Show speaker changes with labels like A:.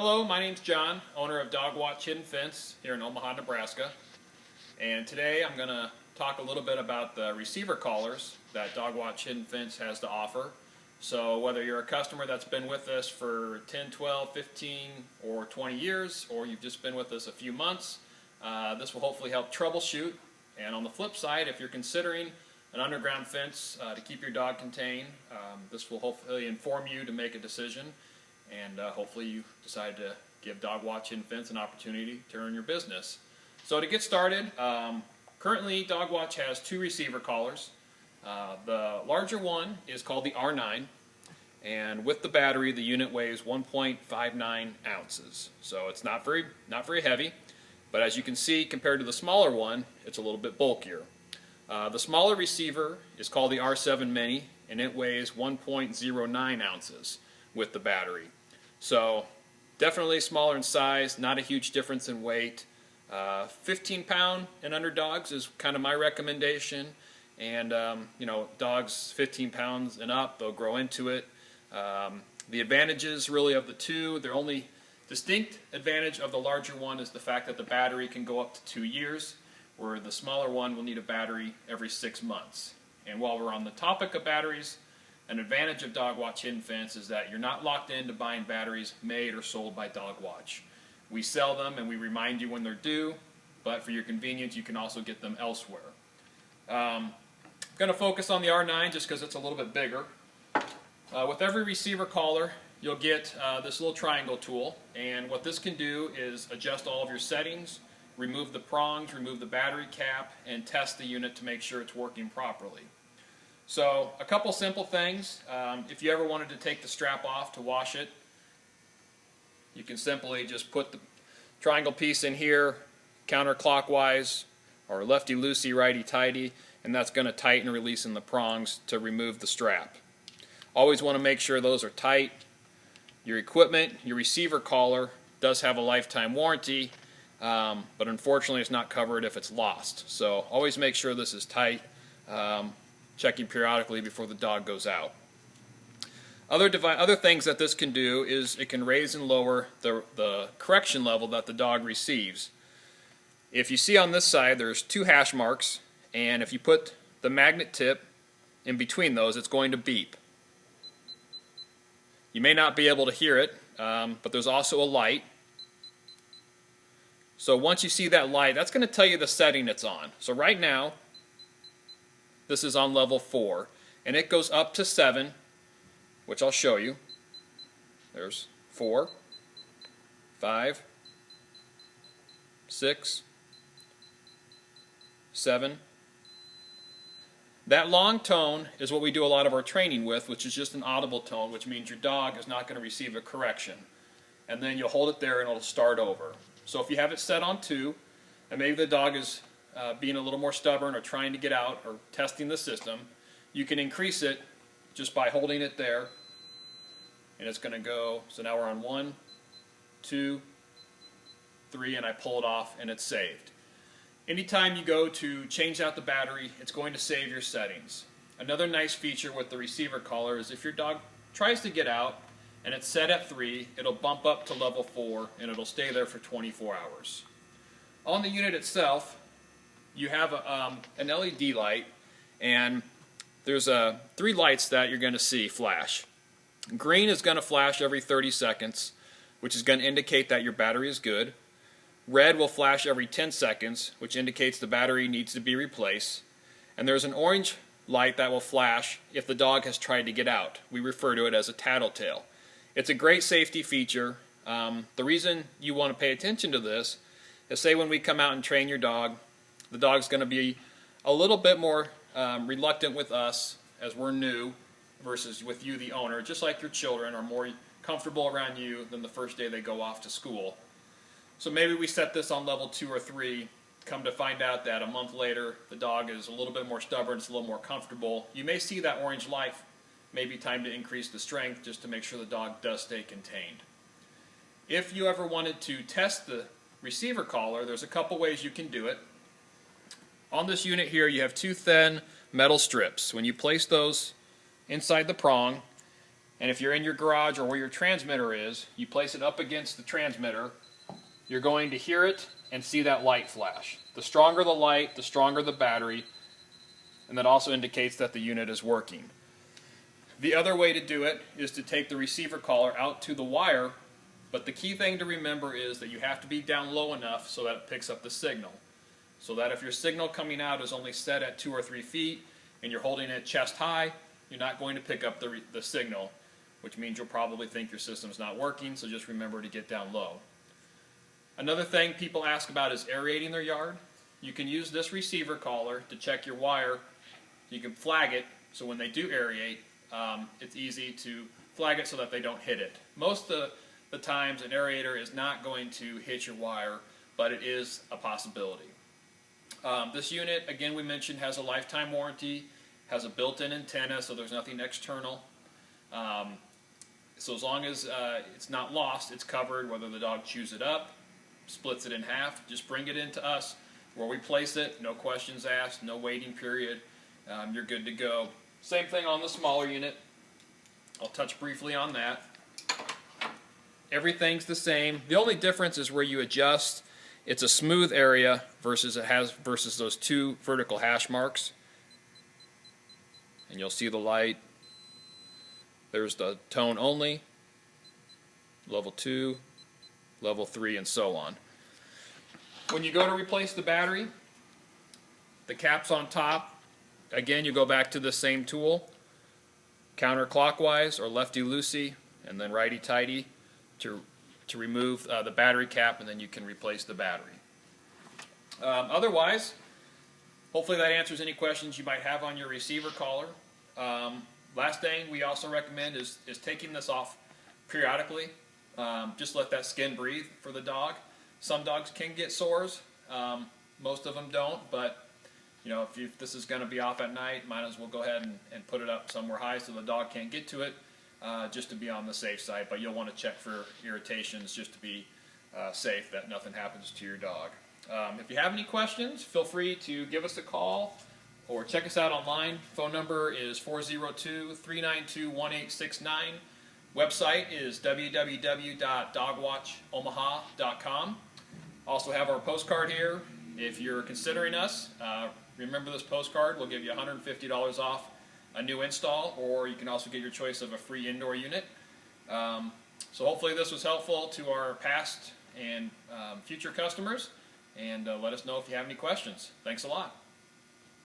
A: Hello, my name's John, owner of DogWatch Hidden Fence here in Omaha, Nebraska. And today I'm going to talk a little bit about the receiver collars that DogWatch Hidden Fence has to offer. So whether you're a customer that's been with us for 10, 12, 15, or 20 years, or you've just been with us a few months, this will hopefully help troubleshoot. And on the flip side, if you're considering an underground fence to keep your dog contained, this will hopefully inform you to make a decision. And hopefully you decide to give DogWatch Hidden Fence an opportunity to earn your business. So to get started, currently DogWatch has two receiver collars. The larger one is called the R9, and with the battery the unit weighs 1.59 ounces. So it's not very heavy, but as you can see, compared to the smaller one, it's a little bit bulkier. The smaller receiver is called the R7 Mini, and it weighs 1.09 ounces with the battery. So definitely smaller in size, not a huge difference in weight. 15-pound and under dogs is kind of my recommendation. And dogs 15 pounds and up, they'll grow into it. The advantages really of the two, their only distinct advantage of the larger one is the fact that the battery can go up to 2 years, where the smaller one will need a battery every 6 months. And while we're on the topic of batteries, an advantage of DogWatch Hidden Fence is that you're not locked into buying batteries made or sold by DogWatch. We sell them and we remind you when they're due, but for your convenience you can also get them elsewhere. I'm going to focus on the R9 just because it's a little bit bigger. With every receiver collar you'll get this little triangle tool, and what this can do is adjust all of your settings, remove the prongs, remove the battery cap, and test the unit to make sure it's working properly. So a couple simple things. If you ever wanted to take the strap off to wash it, you can simply just put the triangle piece in here counterclockwise or lefty-loosey, righty-tighty, and that's going to tighten and release in the prongs to remove the strap. Always want to make sure those are tight. Your equipment, your receiver collar, does have a lifetime warranty, but unfortunately it's not covered if it's lost. So always make sure this is tight. Checking periodically before the dog goes out. Other things that this can do is it can raise and lower the correction level that the dog receives. If you see on this side there's two hash marks, and if you put the magnet tip in between those, it's going to beep. You may not be able to hear it, but there's also a light. So once you see that light, that's going to tell you the setting it's on. So right now this is on level 4, and it goes up to 7, which I'll show you. There's 4, 5, 6, 7. That long tone is what we do a lot of our training with, which is just an audible tone, which means your dog is not going to receive a correction. And then you'll hold it there and it'll start over. So if you have it set on 2, and maybe the dog is being a little more stubborn or trying to get out or testing the system, you can increase it just by holding it there, and it's going to go. So now we're on 1, 2, 3, and I pull it off and it's saved. Anytime you go to change out the battery, it's going to save your settings. Another nice feature with the receiver collar is if your dog tries to get out and it's set at 3, it'll bump up to level 4 and it'll stay there for 24 hours. On the unit itself, you have an LED light, and there's 3 lights that you're going to see flash. Green is going to flash every 30 seconds, which is going to indicate that your battery is good. Red will flash every 10 seconds, which indicates the battery needs to be replaced. And there's an orange light that will flash if the dog has tried to get out. We refer to it as a tattletale. It's a great safety feature. The reason you want to pay attention to this is, say when we come out and train your dog, the dog's going to be a little bit more reluctant with us as we're new versus with you, the owner, just like your children are more comfortable around you than the first day they go off to school. So maybe we set this on level 2 or 3, come to find out that a month later the dog is a little bit more stubborn, it's a little more comfortable. You may see that orange light, maybe time to increase the strength just to make sure the dog does stay contained. If you ever wanted to test the receiver collar, there's a couple ways you can do it. On this unit here you have 2 thin metal strips. When you place those inside the prong, And if you're in your garage or where your transmitter is, you place it up against the transmitter, you're going to hear it and see that light flash. The stronger the light, the stronger the battery, and that also indicates that the unit is working. The other way to do it is to take the receiver collar out to the wire, but the key thing to remember is that you have to be down low enough so that it picks up the signal. So that if your signal coming out is only set at 2 or 3 feet and you're holding it chest high, you're not going to pick up the signal, which means you'll probably think your system's not working, so just remember to get down low. Another thing people ask about is aerating their yard. You can use this receiver collar to check your wire. You can flag it, so when they do aerate, it's easy to flag it so that they don't hit it. Most of the times an aerator is not going to hit your wire, but it is a possibility. This unit, again, we mentioned, has a lifetime warranty, has a built-in antenna, so there's nothing external. So as long as it's not lost, it's covered, whether the dog chews it up, splits it in half, just bring it into us where we place it, no questions asked, no waiting period, you're good to go. Same thing on the smaller unit. I'll touch briefly on that. Everything's the same. The only difference is where you adjust. It's a smooth area versus those 2 vertical hash marks. And you'll see the light. There's the tone only, level 2, level 3, and so on. When you go to replace the battery, the cap's on top. Again, you go back to the same tool, counterclockwise or lefty-loosey, and then righty-tighty to remove the battery cap, and then you can replace the battery. Otherwise, hopefully that answers any questions you might have on your receiver collar. Last thing we also recommend is taking this off periodically. Just let that skin breathe for the dog. Some dogs can get sores, most of them don't, but you know, if this is going to be off at night, might as well go ahead and put it up somewhere high so the dog can't get to it, just to be on the safe side. But you'll want to check for irritations just to be safe that nothing happens to your dog. If you have any questions, feel free to give us a call or check us out online. Phone number is 402-392-1869. Website is www.dogwatchomaha.com. Also have our postcard here. If you're considering us, remember this postcard will give you $150 off a new install, or you can also get your choice of a free indoor unit. So hopefully this was helpful to our past and future customers, and let us know if you have any questions. Thanks a lot.